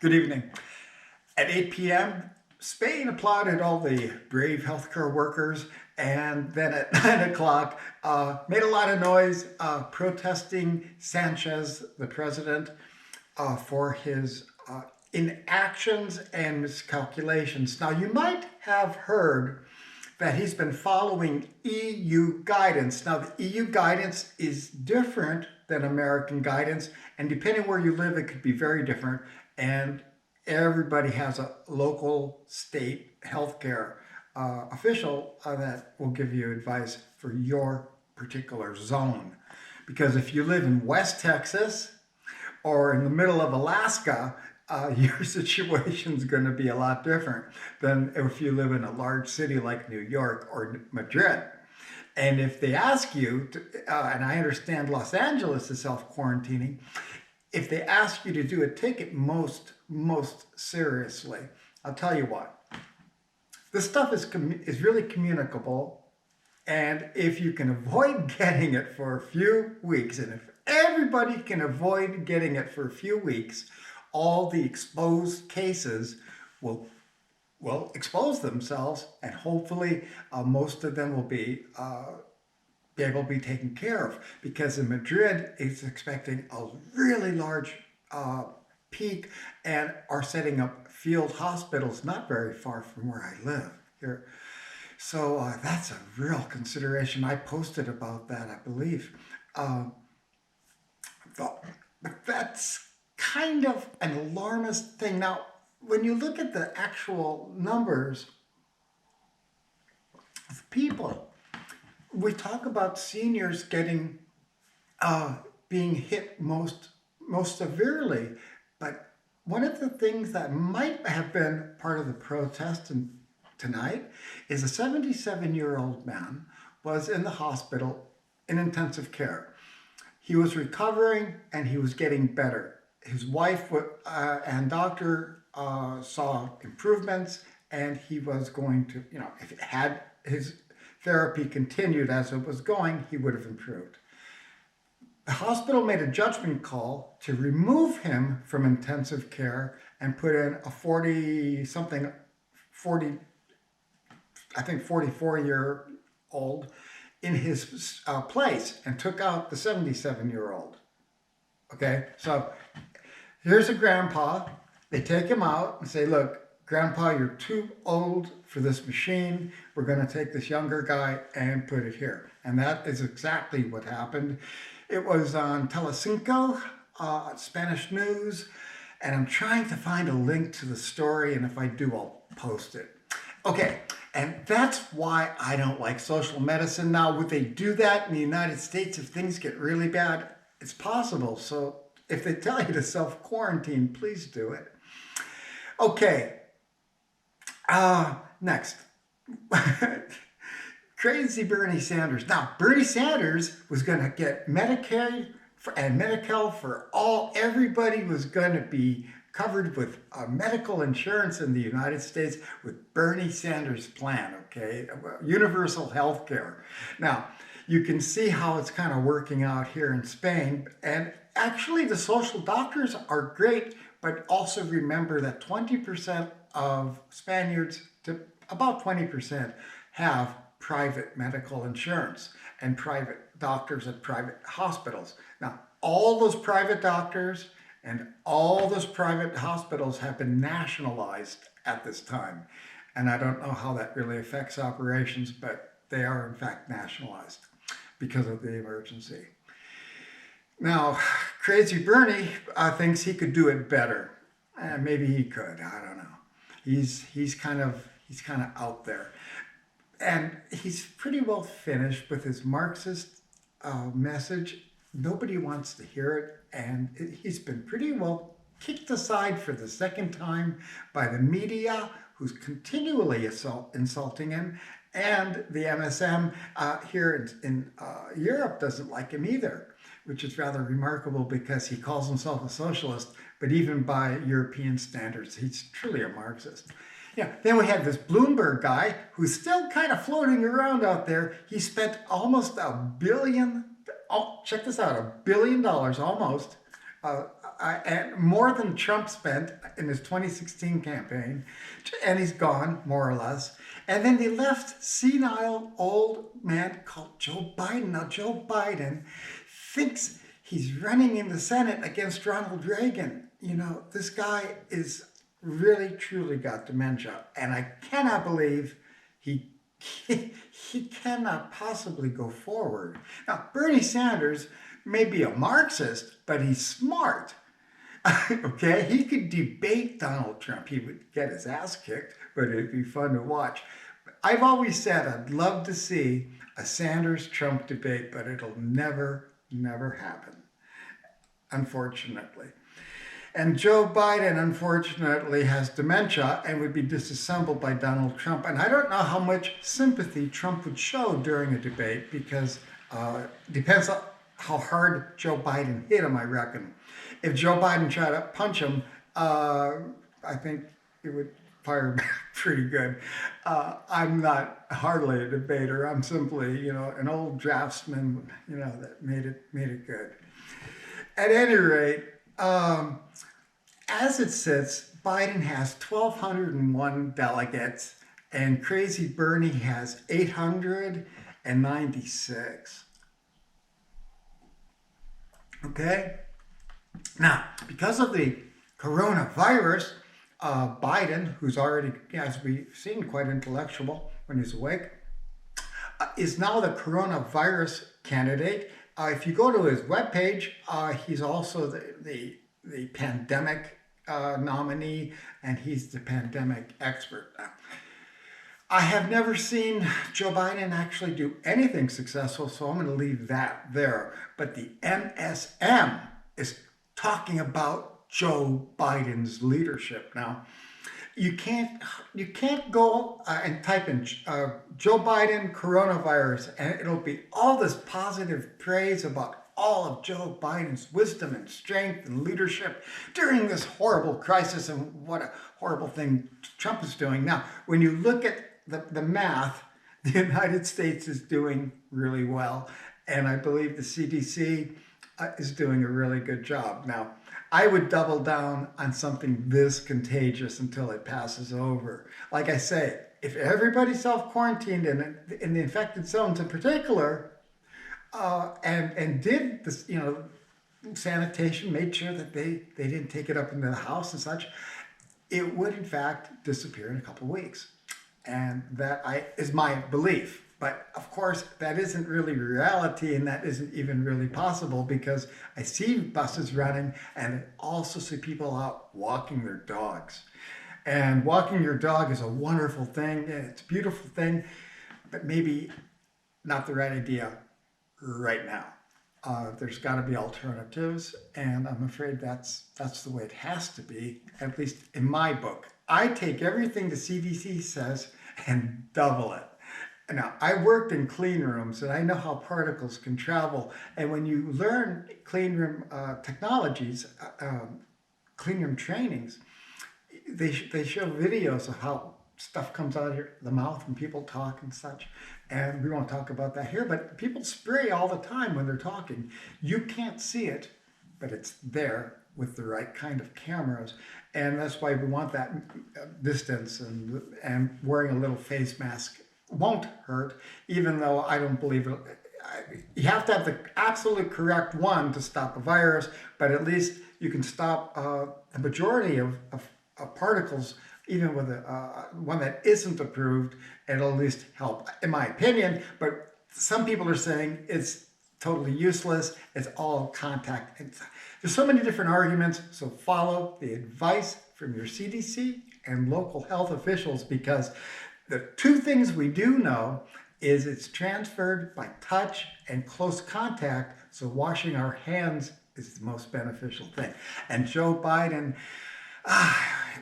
Good evening. At 8 p.m., Spain applauded all the brave healthcare workers, and then at 9 o'clock, made a lot of noise protesting Sanchez, the president, for his inactions and miscalculations. Now, you might have heard that he's been following EU guidance. Now, the EU guidance is different than American guidance, and depending where you live, it could be very different. And everybody has a local state healthcare official that will give you advice for your particular zone. Because if you live in West Texas or in the middle of Alaska, your situation is going to be a lot different than if you live in a large city like New York or Madrid. And if they ask you, and I understand Los Angeles is self-quarantining, if they ask you to do it, take it most seriously. I'll tell you what. This stuff is really communicable, and if you can avoid getting it for a few weeks, and if everybody can avoid getting it for a few weeks, all the exposed cases will expose themselves, and hopefully most of them will be able to be taken care of, because in Madrid it's expecting a really large peak and are setting up field hospitals not very far from where I live here. So that's a real consideration. I posted about that, I believe. But that's kind of an alarmist thing. Now, when you look at the actual numbers of people, we talk about seniors getting being hit most severely, but one of the things that might have been part of the protest tonight is a 77-year-old man was in the hospital in intensive care. He was recovering and he was getting better. His wife and doctor saw improvements, and he was going to, if it had his therapy continued as it was going, he would have improved. The hospital made a judgment call to remove him from intensive care and put in a 44-year-old in his place, and took out the 77-year-old. Okay, so here's a grandpa. They take him out and say, look, Grandpa, you're too old for this machine. We're going to take this younger guy and put it here. And that is exactly what happened. It was on Telecinco, Spanish news, and I'm trying to find a link to the story, and if I do, I'll post it. Okay, and that's why I don't like social medicine. Now, would they do that in the United States if things get really bad? It's possible. So if they tell you to self-quarantine, please do it. Okay. Next, crazy Bernie Sanders. Now, Bernie Sanders was going to get Medicaid and Medi-Cal for all. Everybody was going to be covered with medical insurance in the United States with Bernie Sanders' plan, okay? Universal health care. Now, you can see how it's kind of working out here in Spain. And actually, the social doctors are great, but also remember that 20% of Spaniards to about 20% have private medical insurance and private doctors at private hospitals. Now, all those private doctors and all those private hospitals have been nationalized at this time. And I don't know how that really affects operations, but they are in fact nationalized because of the emergency. Now, crazy Bernie thinks he could do it better. Maybe he could, I don't know. He's kind of out there, and he's pretty well finished with his Marxist message. Nobody wants to hear it, and he's been pretty well kicked aside for the second time by the media, who's continually insulting him, and the MSM here in Europe doesn't like him either, which is rather remarkable because he calls himself a socialist, but even by European standards, he's truly a Marxist. Yeah. Then we have this Bloomberg guy who's still kind of floating around out there. He spent almost $1 billion, check this out, $1 billion almost, and more than Trump spent in his 2016 campaign, and he's gone, more or less. And then they left senile old man called Joe Biden. Now, Joe Biden thinks he's running in the Senate against Ronald Reagan. You know, this guy is really, truly got dementia. And I cannot believe he cannot possibly go forward. Now, Bernie Sanders may be a Marxist, but he's smart. Okay, he could debate Donald Trump. He would get his ass kicked, but it'd be fun to watch. I've always said I'd love to see a Sanders-Trump debate, but it'll never happen, unfortunately. And Joe Biden, unfortunately, has dementia and would be disassembled by Donald Trump. And I don't know how much sympathy Trump would show during a debate, because it depends on how hard Joe Biden hit him, I reckon. If Joe Biden tried to punch him, I think it would fire back pretty good. I'm not hardly a debater. I'm simply, an old draftsman, that made it good. At any rate, as it sits, Biden has 1,201 delegates, and Crazy Bernie has 896. Okay? Now, because of the coronavirus, Biden, who's already, as we've seen, quite intellectual when he's awake, is now the coronavirus candidate. If you go to his webpage, he's also the pandemic nominee, and he's the pandemic expert. I have never seen Joe Biden actually do anything successful, so I'm going to leave that there. But the MSM is talking about Joe Biden's leadership. Now, you can't go and type in Joe Biden coronavirus, and it'll be all this positive praise about all of Joe Biden's wisdom and strength and leadership during this horrible crisis, and what a horrible thing Trump is doing. Now, when you look at the math, the United States is doing really well, and I believe the CDC is doing a really good job. Now, I would double down on something this contagious until it passes over. Like I say, if everybody self-quarantined in the infected zones in particular, and did this, sanitation, made sure that they didn't take it up into the house and such, it would in fact disappear in a couple of weeks. And that is my belief. But of course, that isn't really reality, and that isn't even really possible, because I see buses running, and I also see people out walking their dogs. And walking your dog is a wonderful thing, and it's a beautiful thing, but maybe not the right idea right now. There's got to be alternatives, and I'm afraid that's the way it has to be, at least in my book. I take everything the CDC says and double it. Now, I worked in clean rooms, and I know how particles can travel. And when you learn clean room technologies, clean room trainings, they show videos of how stuff comes out of the mouth when people talk and such. And we won't talk about that here, but people spray all the time when they're talking. You can't see it, but it's there with the right kind of cameras. And that's why we want that distance, and wearing a little face mask won't hurt, even though I don't believe it. You have to have the absolutely correct one to stop a virus, but at least you can stop the majority of particles, even with one that isn't approved, and it'll at least help, in my opinion. But some people are saying it's totally useless, it's all contact. There's so many different arguments, so follow the advice from your CDC and local health officials, because the two things we do know is it's transferred by touch and close contact, so washing our hands is the most beneficial thing. And Joe Biden,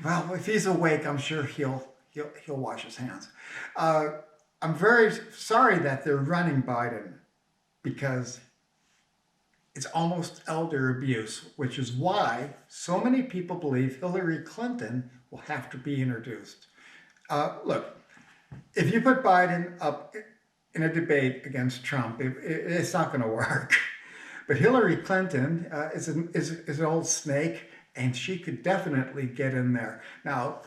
well, if he's awake, I'm sure he'll wash his hands. I'm very sorry that they're running Biden, because it's almost elder abuse, which is why so many people believe Hillary Clinton will have to be introduced. Look, if you put Biden up in a debate against Trump, it's not going to work. But Hillary Clinton is an old snake, and she could definitely get in there. Now,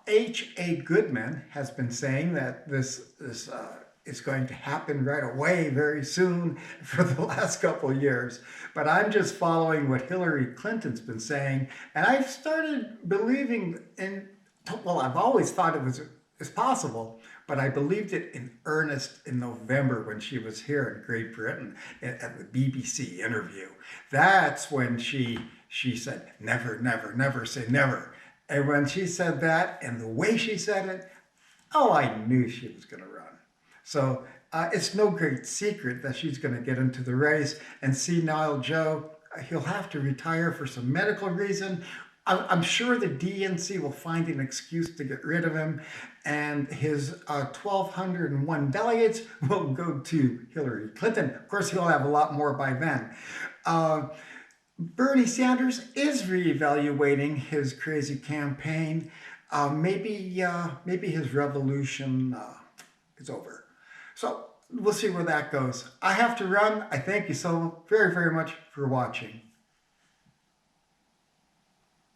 H.A. Goodman has been saying that this is going to happen right away, very soon, for the last couple of years. But I'm just following what Hillary Clinton's been saying, and I've started believing in. Well, I've always thought it was possible, but I believed it in earnest in November when she was here in Great Britain at the BBC interview. That's when she said, never, never, never say never. And when she said that, and the way she said it, oh, I knew she was going to run. So it's no great secret that she's going to get into the race. And senile Joe, he'll have to retire for some medical reason. I'm sure the DNC will find an excuse to get rid of him, and his 1,201 delegates will go to Hillary Clinton. Of course, he'll have a lot more by then. Bernie Sanders is reevaluating his crazy campaign. Maybe his revolution is over. So we'll see where that goes. I have to run. I thank you so very, very much for watching.